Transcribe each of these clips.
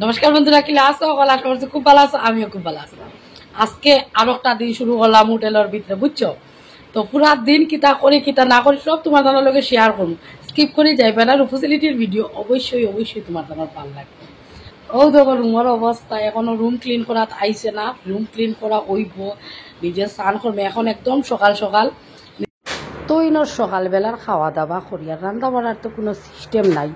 নমস্কার বন্ধুরা, কি আছো? আশা করছি খুব ভালো আছো। আমিও খুব ভালো আছি। আজকে আরো একটা দিন শুরু করলাম হোটেলের ভিতরে, বুঝছো? তো পুরা দিন কিতা করি কিতা না করি সব তোমার দানার লগে শেয়ার করবো। স্কিপ করে যাইবে না। ফেসিলিটির ভিডিও অবশ্যই অবশ্যই তোমার দানার ভালো লাগবে। ও দেখো রুমের অবস্থা, এখনো রুম ক্লিন করা আইছে না। রুম ক্লিন করা হইব, নিজে স্নান করবে। এখন একদম সকাল সকাল তো ইনোর সকালবেলার খাওয়া দাওয়া করি। আর রান্না বাড়ার তো কোনো সিস্টেম নাই।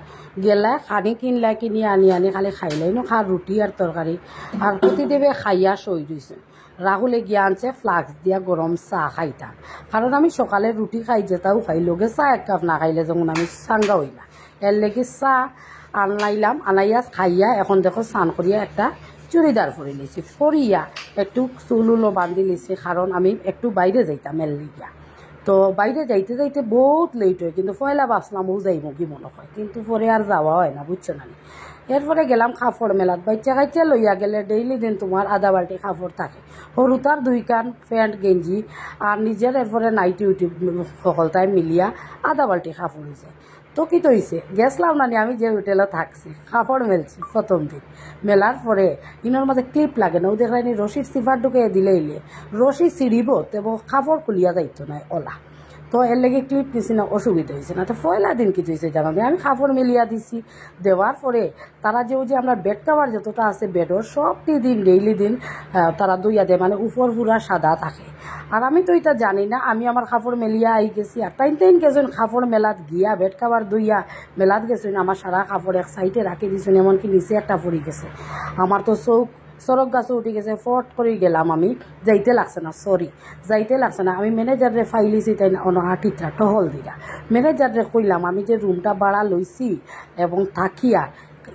গেলা খানি কিনলা, কিনি আনি আনি খালি খাইলাই নো খা রুটি আর তরকারি। আর প্রতিদেবে খাইয়া সই রয়েছে। রাহুলে গিয়া আনছে ফ্লাক্স দিয়া গরম চাহ খাইতাম, কারণ আমি সকালে রুটি খাই যেটাও খাই, লগে চাহ এক কাপ না খাইলে যেমন আমি চাঙ্গা হই না। এর লেগে চাহ আনাইলাম, আনাইয়া খাইয়া এখন দেখো স্নান করিয়া একটা চুড়িদার পরে নিয়েছি, ফরিয়া একটু চুলুলো বান্ধি নিয়েছি, কারণ আমি একটু বাইরে যাইতাম এর লিগিয়া। তো বাইরে যাইতে যাইতে বহুত লেট হয়, কিন্তু পয়লা ভাবছিলাম ও যাইব কি মনে হয়, কিন্তু পরে আর যাওয়া হয় না, বুঝছো না। এরপরে গেলাম কাপড় মেলাত। বাচ্চা কাচ্চা লইয়া গেলে ডেইলি দিন তোমার আধা বাল্টি কাপড় থাকে, সরুতার 2 কান প্যান্ট গেঞ্জি আর নিজের এরপরে নাইটি উইটি সকলটাই মিলিয়া আধা বাল্টি কাপড় হয়েছে। তো কি তো হয়েছে, গেছিলাম না আমি যে হোটেলে থাকছি, কাপড় মেলছি প্রথম দিন। মেলার পরে ইনোর মাঝে ক্লিপ লাগে না, ও দেখলাম রশির সিফার ঢুকে দিলে রশি ছিঁড়িব এবং কাপড় খুলিয়া যাইতো না ওলা। তো এর লেগে ক্লিপ দিছি না, অসুবিধা হয়েছে না। তো পয়লা দিন কিছু হয়েছে জানো, আমি কাপড় মিলিয়া দিছি। দেওয়ার পরে তারা যে আমরা বেড কাভার যতটা আছে বেডর সবটি দিন ডেইলি দিন তারা দুইয়া দেয়, মানে উপর পুরা সাদা থাকে। আর আমি তো এটা জানি না, আমি আমার কাপড় মেলিয়া আই গেছি। আর টাইম গেছেন কাপড় মেলাত গিয়া বেড কাভার দুইয়া মেলাত গেছেন, আমার সারা কাপড় এক সাইডে রাখি দিয়েছেন, এমনকি নিচে একটা পড়ি গেছে। আমার তো চৌক সড়ক গাছে উঠে গেছে, ফট করে গেলাম আমি, যাইতে লাগছে না, যাইতে লাগছে না। আমি ম্যানেজারে ফাইলিছি, তাই অনহাটিত্রা টহল দিরা ম্যানেজারে কইলাম আমি যে রুমটা ভাড়া লইছি এবং থাকিয়া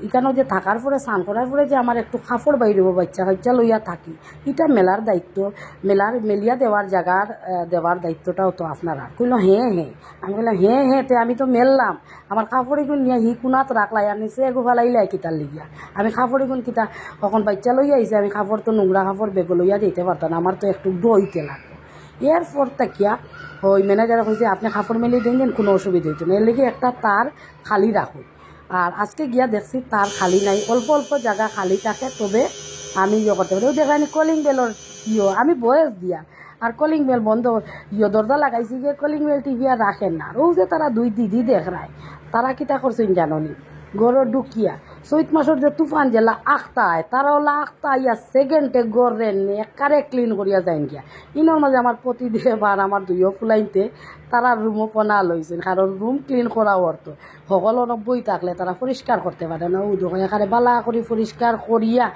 এখানেও যে থাকার পরে স্নান করার পরে যে আমার একটু কাপড় বাইরেব বাচ্চা কাচ্চা লইয়া থাকি, এটা মেলার দায়িত্ব, মেলিয়া দেওয়ার জায়গার দেওয়ার দায়িত্বটাও তো আপনারা। কইল হ্যাঁ হ্যাঁ। আমি বললাম হ্যাঁ তে আমি তো মেললাম, আমার কাপড়িগুন নিয়ে হি কোনাত রাখলাই আর নিচে এগো ফেলাইলাই কিতার লিগিয়া। আমি কাপড়িগুন কিতা কখন বাচ্চা লইয়া আইসে, আমি কাপড় তো নোংরা কাপড় বেগো লইয়া যেতে পারতাম না, আমার তো একটু দইতে লাগবে। এরপর তাকিয়া ওই ম্যানেজারে কইছে আপনি কাপড় মেলিয়ে দেন, কোনো অসুবিধা হইতো না, এর লেগে একটা তার খালি রাখুন। আর আজকে গিয়া দেখছি তার খালি নাই, অল্প অল্প জায়গা খালি থাকে। তবে আমি ইয়ে করতে পারি, ওই দেখানি কলিং বেলর আমি বয়স দিয়া আর কলিং বেল বন্ধ দরজা লাগাইছি গিয়ে কলিং বেল টিভি আর রাখেন না। আর ও যে তারা দুই দিদি দেখায়, তারা কিতা করছেন জাননি, গড় ঢুকিয়া চৈত মাসের যে তুফান জেলা আখতায়, তারা ওলা আখতা ইয়া সেকেন্ডে গড়ে একারে ক্লিন করিয়া যাইন গিয়া। ইনোর মাঝে আমার প্রতিদেবার আমার দুইও ফুলাইতে তারা রুমও পনা লইছেন, কারণ রুম ক্লিন করা অর্থ সকল বই থাকলে তারা পরিষ্কার করতে পারে না। ও দোকান এখানে বালা করে পরিষ্কার করিয়া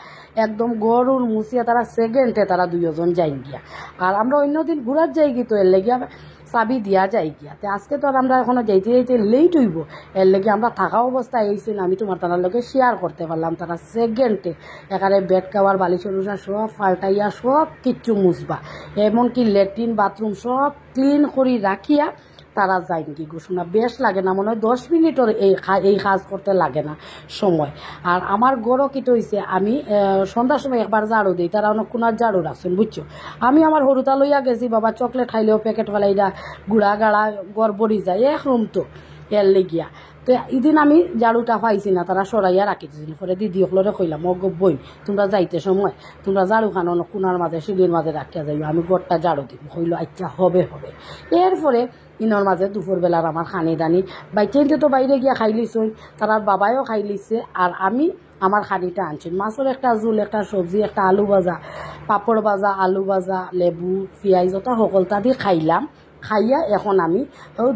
একদম গরুর মুছিয়া তারা সেকেন্ডে তারা দুইজন যাইন গিয়া। আর আমরা অন্যদিন ঘুরার যাই কি তো এর লেগে চাবি দিয়া যায় গিয়া। তো আজকে তো আর আমরা এখনো যাইতে যাইতে লেট হইব, এর লেগে আমরা থাকা অবস্থায় এইছি না, আমি তোমার তার লোকে শেয়ার করতে পারলাম। তারা সেকেন্ডে এখানে বেড কাভার বালিশ অনুসা সব ফাল্টাইয়া সব কিচ্ছু মুছবা, এমনকি ল্যাট্রিন বাথরুম সব ক্লিন করি রাখিয়া তারা যায় নাকি ঘোষণা। বেশ লাগে না, মনে হয় 10 মিনিটের এই কাজ করতে লাগে না সময়। আর আমার গড়ও কিটো হয়েছে, আমি সন্ধ্যার সময় একবার ঝাড়ু দিই, তারা অনেক কোনার ঝাড়ু রাখছেন, বুঝছো। আমি আমার হরুতা লইয়া গেছি, বাবা চকলেট খাইলেও প্যাকেট ফেলাইরা গুড়া গাড়া গড় বড়ি যায় এক রুম তো এর লেগিয়া। তো এদিন আমি ঝাড়ুটা পাইছি না, তারা সরাইয়া রাখি দিয়েছিল। পরে দিদি সকলরে কইলাম ও বই তোমরা যাইতে সময় তোমরা ঝাড়ু খানো কোনার মাঝে সিঁড়ির মাঝে রাখিয়া যাইও, আমি গড়টা ঝাড়ু দিব। হইল আচ্ছা হবে। এরপরে ইনোর মাঝে দুপুরবেলার আমার খানি দানি বাইচেনতে তো বাইরে গিয়া খাই লিছই, তারার বাবাইও খাই লিছে। আর আমি আমার খানিটা আনছি, মাছের একটা জোল, একটা সবজি, একটা আলু ভাজা, পাপড় ভাজা, আলু ভাজা, লেবু পেঁয়াজ ওটা সকলটা দিয়ে খাইলাম। খাইয়া এখন আমি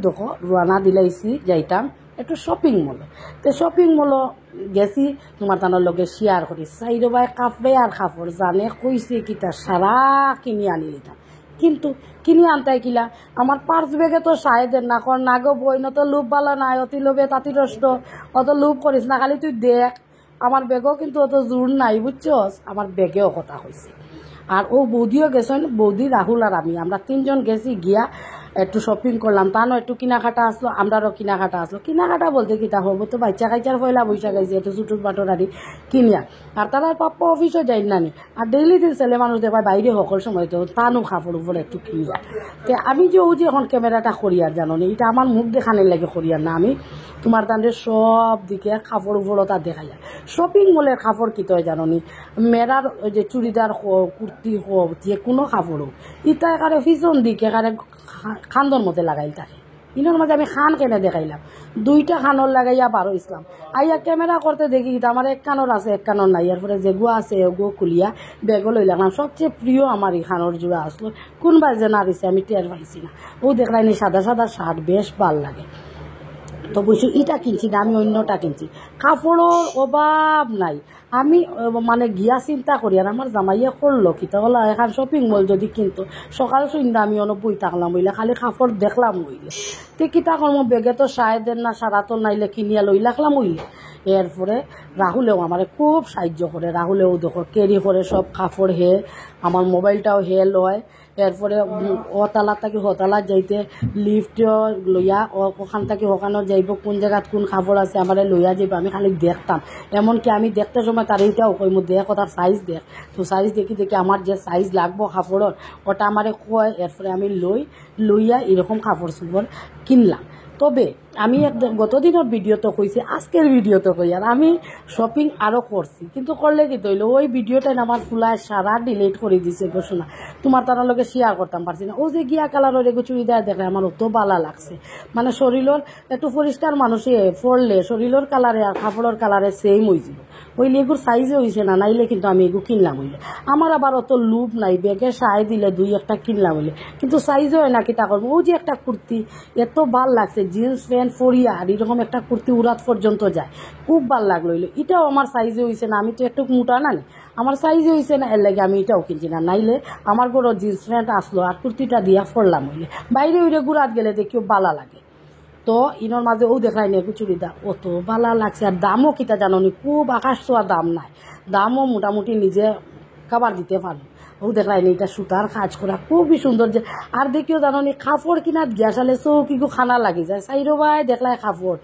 দেখো রোয়ানা দিলাইছি যাইতাম একটু শপিং মল। তো শপিং মল গেছি, তোমার তানোর লগে শেয়ার করি চাইরো ভাই কাপড়ে আর কাপড় জানে কইছে কিতা সারা কিনি আনি নিতাম, কিন্তু কিনি আনতাই কিলা আমার পার্স ব্যাগে তো সাহেদের না কর না গো বই, তো লোভ বালা নাই, অতি লোভে তাঁতি নষ্ট, অত লোভ করিস না, খালি তুই দেখ আমার ব্যাগও কিন্তু অত জোর নাই, বুঝছস। আমার ব্যাগেও কথা হয়েছে। আর ও বৌদিও গেছেন, বৌদি রাহুল আর আমরা 3জন গেছি গিয়া একটু শপিং করলাম, তানও একটু কেনাকাটা আসলো, আমরারও কেনাকাটা আসলো। কেনাকাটা বলতে কিতা হবো, তো বাচ্চা কাইচার পয়লা বৈশা গাইছে একটু চুটুর বাটর আদি কিনিয়া, আর তারা পাপ্পা অফিসও যাই নানি, আর ডেইলি দিন ছেলে মানুষ দেখবা বাইরে সকল সময় তো তানও কাপড় উপরে একটু কিনিয়া। তো আমি যে ও যে এখন ক্যামেরাটা করিয়ার জানো নি, এটা আমার মুখ দেখানোর লাগে করিয়ার না, আমি তোমার তাদের সব দিকে কাপড় উপরতা দেখাইয়া। শপিং মলের কাপড় কী হয় জানো নি, মেয়েরার ওই যে চুড়িদার হোক, কুর্তি হোক, যে কোনো কাপড় হোক, ইটা একারে পিছন দিকে একারে খান্দর মধ্যে লাগাইল থাকে। ইনোর মাঝে আমি খান কেনে দেখাইলাম, দুইটা খানর লাগাইয়া বারো ইসলাম আইয়া ক্যামেরা করতে দেখি আমার এক কানর আছে এক কানর নাই, এরপরে যেগু আছে এগু খুলিয়া বেগও লই লাগলাম। সবচেয়ে প্রিয় আমার এই খানর জোড়া আসলো, কোনবার যে নারিছে আমি টের পাইছি না। ও দেখলাইনি সাদা সাদা শার্ট বেশ ভাল লাগে, তো বলছি এটা কিনছি না, আমি অন্যটা কিনছি। কাপড়ের অভাব নাই, আমি মানে গিয়া চিন্তা করি, আর আমার জামাইয়া করলো কিতা বলা এখন শপিং মল যদি কিনতো সকাল সন্ধ্যা আমি অনেক বই থাকলাম বইলে, খালি কাপড় দেখলাম বইলে, তো কিতা করবো বেগে তো সাহেদের না সারাতন নাইলে কিনিয়া লই লাগলাম হইলে। এরপরে রাহুলেও আমার খুব সাহায্য করে, রাহুলেও দেখো ক্যারি করে সব কাপড় হে, আমার মোবাইলটাও হে লয়। এরপরে অতালা থাকি হতালা যাইতে লিফট লইয়া ওখান থেকে ওখানে যাইব, কোন জায়গাত কোন কাপড় আছে আমার লইয়া যাইব, আমি খালি দেখতাম। এমনকি আমি দেখতে সময় তার এইটাও কইম দেখ ওটার সাইজ দেখ, তো সাইজ দেখি দেখি আমার যে সাইজ লাগবো কাপড়ের ওটা আমারে কয়, এরপরে আমি লইয়া এরকম কাপড় চোপড় কিনলাম। তবে আমি গতদিনের ভিডিওতে কইছি, আজকের ভিডিওতে কই, আর আমি শপিং আরও করছি, কিন্তু করলে কি তৈল ওই ভিডিওটা আমার ফুলায় সারা ডিলিট করে দিছে ঘোষণা, তোমার তার লগে শেয়ার করতাম পারছি না। ও যে গিয়া কালারের এগো চুড়িদার দেখে আমার অত ভালো লাগছে, মানে শরীরের একটু পরিষ্কার মানুষে পরলে শরীরের কালারে আর কাপড়ের কালারে সেম হয়ে যাব, ওইলে এগুর সাইজে হয়েছে না, নাইলে কিন্তু আমি এগু কিনলাম হইলে। আমার আবার অত লুপ নাই, বেগে সাই দিলে দুই একটা কিনলাম হইলে, কিন্তু সাইজও হয় না কিতা করবো। ও যে একটা কুর্তি এত ভাল লাগছে, জিন্স প্যান্ট ফরিয়া আর এরকম একটা কুর্তি উড়াত পর্যন্ত যায়, খুব ভাল লাগলো হইলো। এটাও আমার সাইজে হয়েছে না, আমি তো একটু মোটা না, আমার সাইজে হয়েছে না, এর লাগে আমি এটাও কিনছি না, নাইলে আমার ঘরে জিন্স প্যান্ট আসলো আর কুর্তিটা দিয়া পরলাম হইলে, বাইরে উইরে ঘুরাত গেলে দেখিও ভালো লাগে। তো ইনোর মাঝে ও দেখায় নি চুড়িদার অত ভালো লাগছে, আর দামও কিতা জানো নি, খুব আকাশ ছোঁয়া দাম নাই, দামও মোটামুটি নিজে খাবার দিতে পারবো। ও দেখায়নি এটা সুতার কাজ করা খুবই সুন্দর, যে আর দেখিও জানো নি কাপড় কিনাত গ্যাসালে চৌকিগু খানা লাগি যায়, সাইরো ভাই দেখলাই কাপড়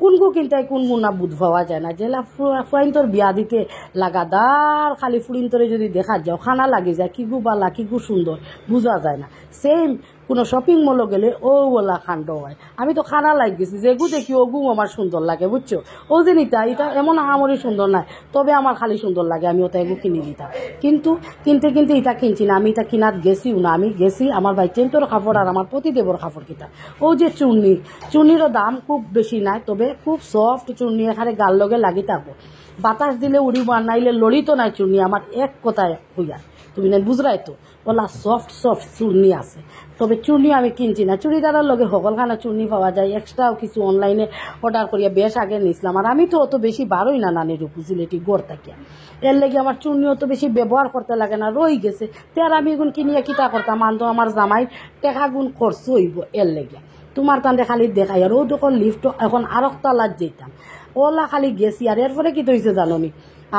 কোনগু কিনতে কোন গুণা বুধ পাওয়া যায় না, জেলা ফুয়াইন তোর বিয়া দিতে লাগাদার খালি ফুরিন তোরে যদি দেখা যাও খানা লাগি যায়, কিগু বালা কিগু সুন্দর বোঝা যায় না। সেম কোনো শপিং মলও গেলে ও ওলা কাণ্ড হয়, আমি তো খানা লাগ গেছি, যেগু দেখি ওগু আমার সুন্দর লাগে বুঝছো। ও যে নিতা এটা এমন আমারই সুন্দর নাই, তবে আমার খালি সুন্দর লাগে, আমি ওটা এগু কিনে নিতাম, কিন্তু কিনতে কিনতে এটা কিনছি না, আমি এটা কিনাত গেছিও না। আমি গেছি আমার ভাই চেন্তর কাপড় আর আমার পতিদেবর কাপড় কিতা। ও যে চুন্নিরও দাম খুব বেশি নাই, তবে খুব সফট চুন্নি, এখানে গাল লগে লাগি থাকবো, বাতাস দিলে উড়িব আর নাইলে লড়িত নাই চুন্নি, আমার এক কথায় হইয়া তুমি না বুঝরাই তো ওলা সফট সফট চুন্নি আছে। তবে চুন্নি আমি কিনছি না, চুড়িদারের লগে সকলখানা চুন্নি পাওয়া যায়, এক্সট্রাও কিছু অনলাইনে অর্ডার করিয়া বেশ আগে নিয়েছিলাম। আর আমি তো অত বেশি বারোই না নানির উপজিলিটি গড় থাকিয়া, এর লেগে আমার চুন্নি অত বেশি ব্যবহার করতে লাগে না, রই গেছে। তে আর আমি এগুন কিনিয়া কিতা করতাম, আনতো আমার জামাই টেকা গুণ খরচ হইব, এর লেগে তোমার তান্ডে খালি দেখাই। আর ও যখন লিফট এখন আরক তালাত যেতাম ওলা খালি গেছি। আর এরপরে কি তৈছে জানি,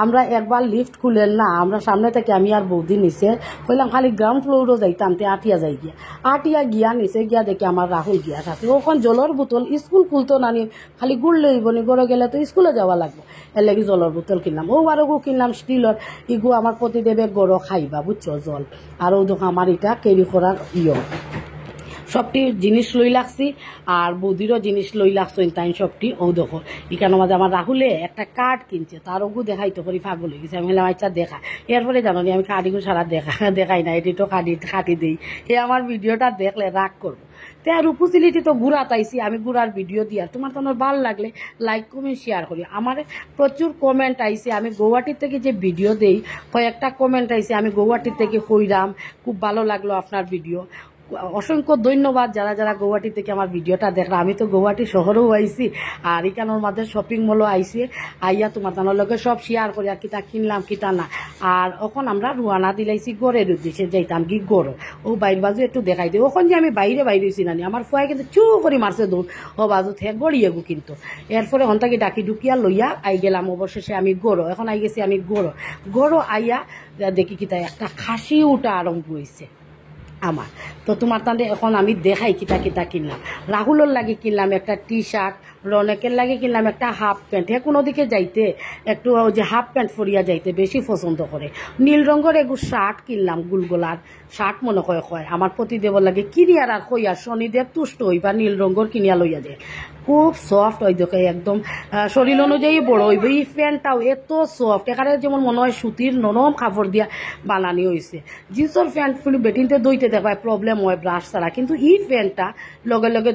আমরা একবার লিফট খুলেন না, আমরা সামনে থেকে আমি আর বৌদি নিচে কইলাম খালি গ্রাউন্ড ফ্লোরও যাইতাম, তে আটিয়া যাই গিয়া, আটিয়া গিয়া নিচে গিয়া দেখি আমার রাহুল গিয়া আছে, ওখান জলের বোতল স্কুল খুলতো নানি, খালি গুড় লইব নি, গড়ে গেলে তো স্কুলে যাওয়া লাগবো, এর লাগি জলের বোতল কিনলাম। ও আরো কিনলাম স্টিলের, ইগু আমার প্রতিদেবে গড় খাইবা বুঝছো জল। আর ও দেখো আমার এটা ক্যারি করার সবটি জিনিস লই লাগছি, আর বৌদিরও জিনিস লই লাগছো তাই সবটি। ও দেখো এখানে মাঝে আমার রাহুলে একটা কার্ড কিনছে, তার ওগু দেখাইতো করি পাগল হয়ে গেছে। আমি বললাম আচ্ছা দেখা, এরপরে জানো নি আমি কার্ডিগু সারা দেখাই না, এটি তো কাটি দিই, এ আমার ভিডিওটা দেখলে রাগ করবো। তো আর উপসিলিটি তো ঘুরাত আইসি, আমি ঘুরার ভিডিও দিই, আর তোমার ভালো লাগলে লাইক কমেন্ট শেয়ার করি। আমার প্রচুর কমেন্ট আইসে, আমি গৌহাটির থেকে যে ভিডিও দেই কয়েকটা কমেন্ট আইসে, আমি গৌহাটির থেকে কইরাম, খুব ভালো লাগলো আপনার ভিডিও, অসংখ্য ধন্যবাদ যারা যারা গৌহাটি থেকে আমার ভিডিওটা দেখলাম। আমি তো গৌহাটি শহরেও আইসি, আর এখানোর মাঝে শপিং মলও আইসি, আইয়া তোমার তানোর লগে সব শেয়ার করি, আর কিতা কিনলাম কিতা না। আর এখন আমরা রুয়ানা দিলাইছি গড়ের উদ্দেশ্যে, যাইতাম কি গড়, ও বাইর বাজু একটু দেখাই দিই। ওখান যে আমি বাইরে হয়েছি নানি, আমার ফুয়াই কিন্তু চু করে মারছে দৌড়, ও বাজু থেকে গড়িয়ে গো কিন্তু। এরপরে হন্তাকে ডাকি ঢুকিয়া লইয়া আই গেলাম, অবশেষে আমি গড়, এখন আই গেছি আমি গড় আইয়া দেখি কিতা একটা খাসি উঠা আরম্ভ হয়েছে। আমার। তো তোমার তাহলে এখন আমি দেখাই কিতা কিতা কিনলাম। রাহুলের লাগে কিনলাম একটা টি শার্ট, রনকের লাগে কিনলাম একটা হাফ প্যান্ট। হ্যাঁ কোনো দিকে যাইতে একটু ওই যে হাফ প্যান্ট ফরিয়া যাইতে বেশি পছন্দ করে। নীল রঙের এগুলো শার্ট কিনলাম, গুলগোলার শার্ট মনে হয় আমার প্রতিদেবর লাগে কিনিয়ার আর কইয়া শনিদেব তুষ্ট হইবা নীল রঙের কিনিয়া লইয়া যায়। খুব সফট ওই দেখে একদম শরীর অনুযায়ী বড় হইব। এই প্যান্টটাও এত সফট, এখানে যেমন মনে হয় সুতির নরম কাপড় দিয়া বানানি হয়েছে। জিন্সের প্যান্ট ফুলি বেটিনতে দইতে দেখায় প্রবলেম হয় ব্রাশ ছাড়া, কিন্তু এই প্যান্টটা লগে লগে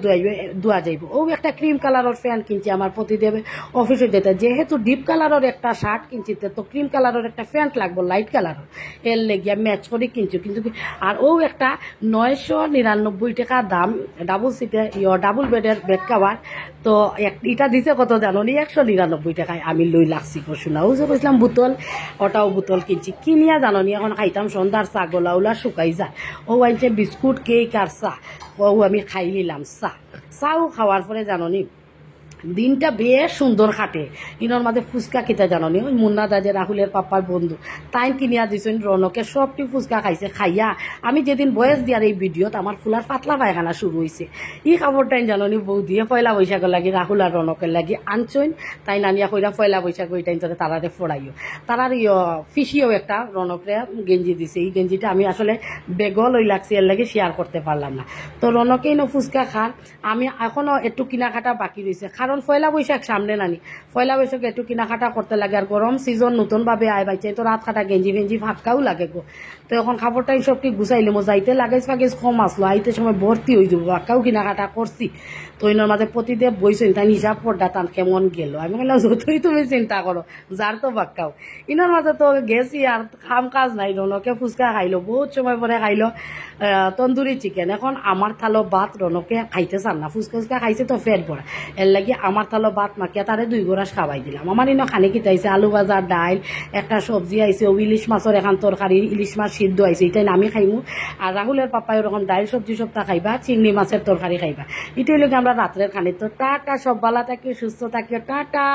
ধোয়া যাইব। ও একটা ক্রিম কালারের প্যান্ট কিনছি আমার প্রতিদেবে অফিসে যেতে, যেহেতু ডিপ কালারের একটা শার্ট কিনছি তো ক্রিম কালারের একটা প্যান্ট লাগবো লাইট কালারের, এর লেগিয়া ম্যাচ করে কিনছি। কিন্তু আর ও একটা 999 টাকা দাম ডাবল সিটে ডাবল বেডের বেড কাভার। তো এটা দিছে কত জানো নি? 199 টাকায় আমি লই লাগছি শোনা। ও যে কইছিলাম বোতল, ওটাও বোতল কিনছি। কিনিয়া জানো নি এখন খাইতাম সন্ধ্যার চা, গোলা উলা শুকাই যায়। ও আনছে বিস্কুট, কেক আর চা। ও আমি খাই নিলাম চাও খাওয়ার পরে জানো নি দিনটা বেশ সুন্দর কাটে। ইনোর মাঝে ফুচকা খেতে জানো নি, ওই মুন্না দা যে রাহুলের পাপার বন্ধু তাই কিনিয়া দিছেন রনকে, সবটি ফুচকা খাইছে। খাইয়া আমি যেদিন বয়স দিয়ার এই ভিডিওত আমার ফুলার পাতলা পায়খানা শুরু হয়েছে। ই খবরটাই জানো নি বউ দিয়ে পয়লা বৈশাখের লাগি রাহুল আর রনকের লাগি আনছইন। তাই নানিয়া কইরা পয়লা বৈশাখ ওই টাইম তারারে ফড়াইও। তারার ফিসিও একটা রনকরে গেঞ্জি দিছে। এই গেঞ্জিটা আমি আসলে বেগল ওই লাগছে, এর লাগে শেয়ার করতে পারলাম না। তো রনকেই ফুচকা খান, আমি এখনো একটু কিনাকাটা বাকি রয়েছে। কারণ পয়লা বৈশাখ সামনে নানি, পয়লা বৈশাখ একটু কিনাকাটা করতে লাগে। আর গরম সিজন নতুনভাবে আয় বাইছে, তো রাত কাটা গেঞ্জি ফেঞ্জি ফাঁকাও লাগে গো। তো এখন খাবারটাই সব কি গুছাইলে মো যাইতে লাগাইজ ফাগেজ কম আসলো, আইতে সময় ভর্তি হয়ে যাবো, ফাঁকাও কিনাকাটা করছি। তো ইনোর মাঝে প্রতিদেব বইছেন, তাই হিসাব পড়া তান কেমন গেল। আমি বললাম যতই তুমি চিন্তা করো যার তো বাক্কাও। ইনোর মাঝে তো গেছি আর কাম কাজ নাই। রনকে ফুচকা খাইলো, বহুত সময় পরে খাইলো তন্দুরি চিকেন। এখন আমার থালো ভাত রনকে খাইতে চান না, ফুচকা ফুচকা খাইছে তো ফেট ভরা, এর লাগে আমার থালো ভাত মাখিয়া তারে 2 গোরাস খাওয়াই দিলাম। আমার ইনো খানি কিতাইছে আলু ভাজা, ডাইল, একটা সবজি আইছে, ও ইলিশ মাছের এখান তরকারি, ইলিশ মাছ সিদ্ধ আইছে, এটাই আমি খাইমু। আর রাহুলের পাপাই ওরকম ডাইল সবজি সপ্তাহ খাইবা, চিংড়ি মাছের তরকারি খাইবা। এটাই লোক আমরা রাত্রের খানি। তো টাটা, সব ভালো থাকি, সুস্থ থাকি, টাটা।